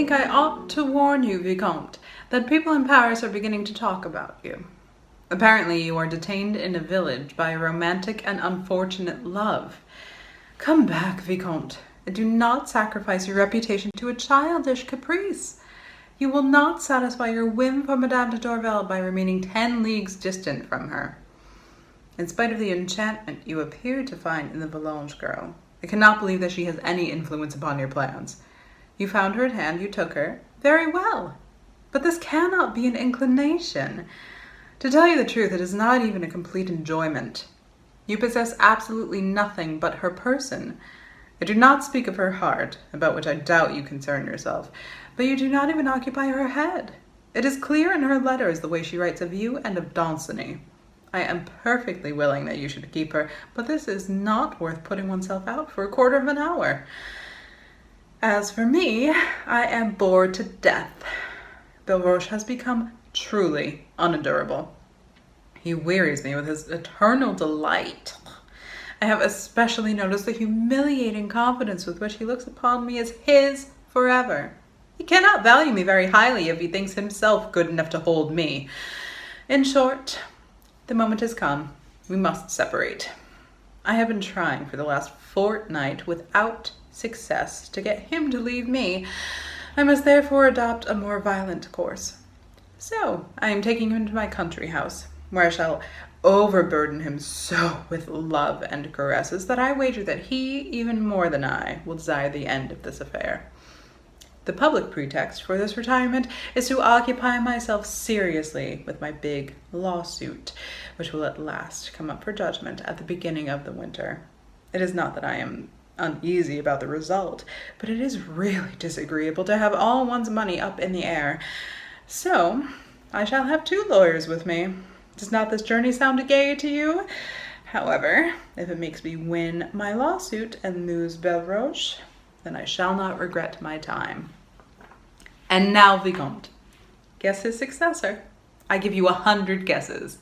think I ought to warn you, Vicomte, that people in Paris are beginning to talk about you. Apparently you are detained in a village by a romantic and unfortunate love. Come back, Vicomte, and do not sacrifice your reputation to a childish caprice. You will not satisfy your whim for Madame de Dorval by remaining 10 leagues distant from her. In spite of the enchantment you appear to find in the Valmont girl, I cannot believe that she has any influence upon your plans. You found her at hand, you took her. Very well. But this cannot be an inclination. To tell you the truth, it is not even a complete enjoyment. You possess absolutely nothing but her person. I do not speak of her heart, about which I doubt you concern yourself, but you do not even occupy her head. It is clear in her letters the way she writes of you and of Danceny. I am perfectly willing that you should keep her, but this is not worth putting oneself out for a quarter of an hour. As for me, I am bored to death. Belroche has become truly unendurable. He wearies me with his eternal delight. I have especially noticed the humiliating confidence with which he looks upon me as his forever. He cannot value me very highly if he thinks himself good enough to hold me. In short, the moment has come. We must separate. I have been trying for the last fortnight without success to get him to leave me. I must therefore adopt a more violent course. So I am taking him to my country house, where I shall overburden him so with love and caresses that I wager that he, even more than I, will desire the end of this affair. The public pretext for this retirement is to occupy myself seriously with my big lawsuit, which will at last come up for judgment at the beginning of the winter. It is not that I am uneasy about the result, but it is really disagreeable to have all one's money up in the air. So I shall have 2 lawyers with me. Does not this journey sound gay to you? However, if it makes me win my lawsuit and lose Belroche, then I shall not regret my time. And now, Vicomte, guess his successor. I give you 100 guesses.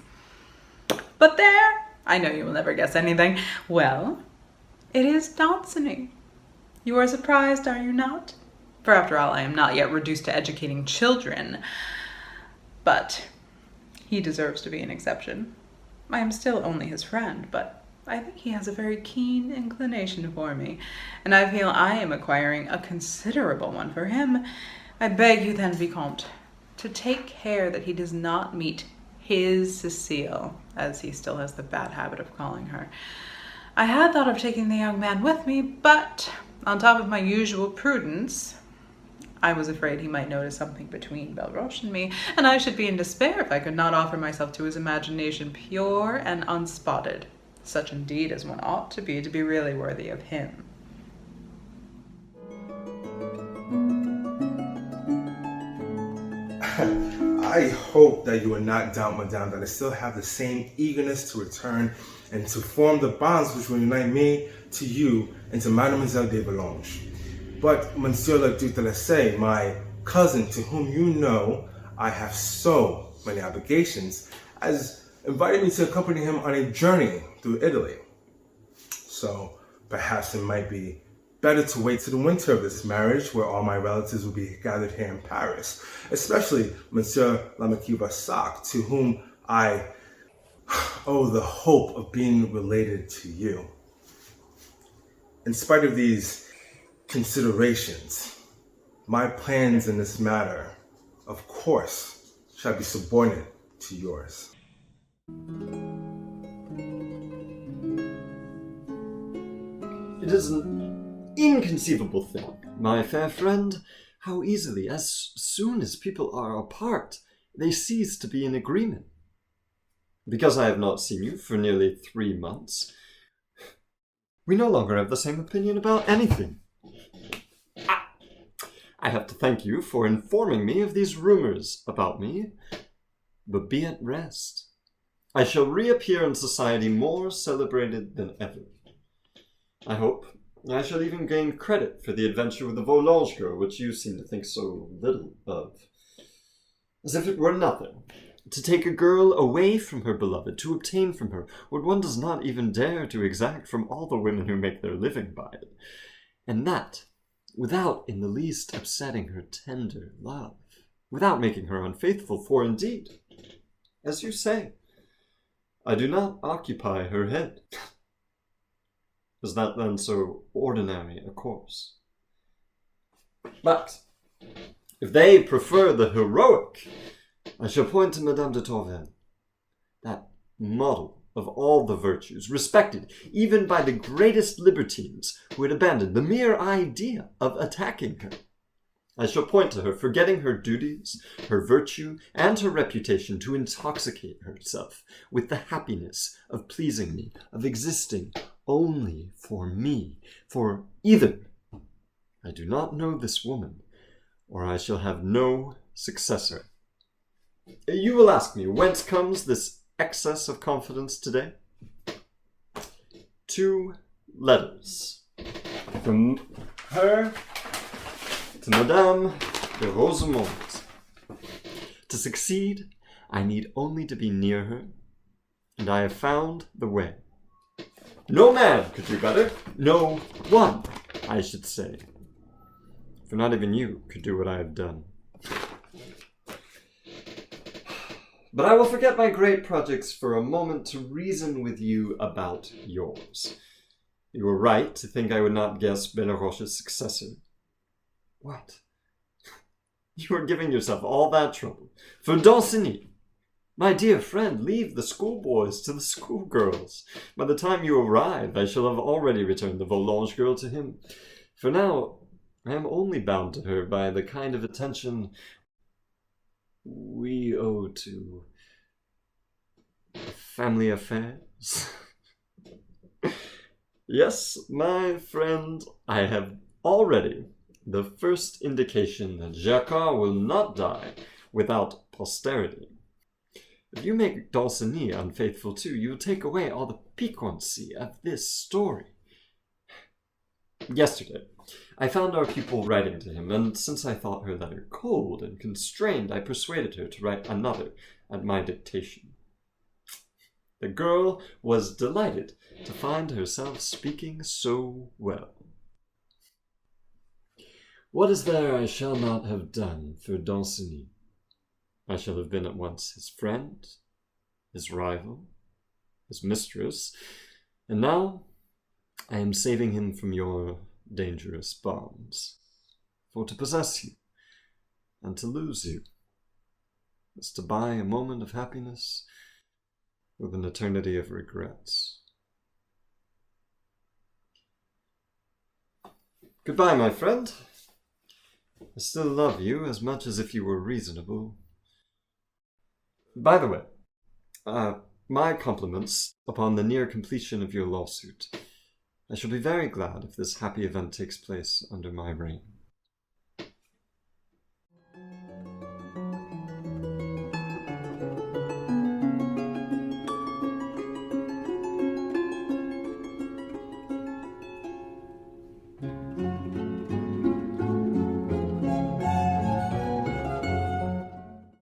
But there, I know you will never guess anything. Well, it is Danceny. You are surprised, are you not? For after all, I am not yet reduced to educating children. But he deserves to be an exception. I am still only his friend, but I think he has a very keen inclination for me, and I feel I am acquiring a considerable one for him. I beg you then, Vicomte, to take care that he does not meet his Cecile, as he still has the bad habit of calling her. I had thought of taking the young man with me, but on top of my usual prudence, I was afraid he might notice something between Belroche and me, and I should be in despair if I could not offer myself to his imagination pure and unspotted, such indeed as one ought to be really worthy of him. I hope that you will not doubt, Madame, that I still have the same eagerness to return and to form the bonds which will unite me to you and to Mademoiselle de Valmont. But Monsieur le Duc de Laclos, my cousin, to whom you know I have so many obligations, has invited me to accompany him on a journey through Italy. So perhaps it might be better to wait to the winter of this marriage, where all my relatives will be gathered here in Paris, especially Monsieur le Marquis Barsac, to whom I owe the hope of being related to you. In spite of these considerations, my plans in this matter, of course, shall be subordinate to yours. It is an inconceivable thing, my fair friend, how easily, as soon as people are apart, they cease to be in agreement. Because I have not seen you for nearly 3 months, we no longer have the same opinion about anything. I have to thank you for informing me of these rumors about me, but be at rest. I shall reappear in society more celebrated than ever. I hope I shall even gain credit for the adventure with the Valmont girl, which you seem to think so little of. As if it were nothing. To take a girl away from her beloved, to obtain from her what one does not even dare to exact from all the women who make their living by it. And that without in the least upsetting her tender love, without making her unfaithful, for indeed, as you say, I do not occupy her head. Is that then so ordinary a course? But if they prefer the heroic, I shall point to Madame de Tourvel, that model of all the virtues, respected even by the greatest libertines who had abandoned the mere idea of attacking her. I shall point to her, forgetting her duties, her virtue, and her reputation, to intoxicate herself with the happiness of pleasing me, of existing only for me, for either I do not know this woman, or I shall have no successor. You will ask me, whence comes this excess of confidence today? 2 letters from her to Madame de Rosemonde. To succeed, I need only to be near her, and I have found the way. No man could do better. No one, I should say. For not even you could do what I have done. But I will forget my great projects for a moment to reason with you about yours. You were right to think I would not guess Benaroche's successor. What? You are giving yourself all that trouble for Danceny. My dear friend, leave the schoolboys to the schoolgirls. By the time you arrive, I shall have already returned the Volanges girl to him. For now, I am only bound to her by the kind of attention we owe to family affairs. Yes, my friend, I have already the first indication that Gercourt will not die without posterity. If you make Danceny unfaithful too, you will take away all the piquancy of this story. Yesterday, I found our pupil writing to him, and since I thought her letter cold and constrained, I persuaded her to write another at my dictation. The girl was delighted to find herself speaking so well. What is there I shall not have done for Danceny? I shall have been at once his friend, his rival, his mistress, and now I am saving him from your dangerous bonds. For to possess you and to lose you is to buy a moment of happiness with an eternity of regrets. Goodbye, my friend. I still love you as much as if you were reasonable. By the way, my compliments upon the near completion of your lawsuit. I shall be very glad if this happy event takes place under my reign.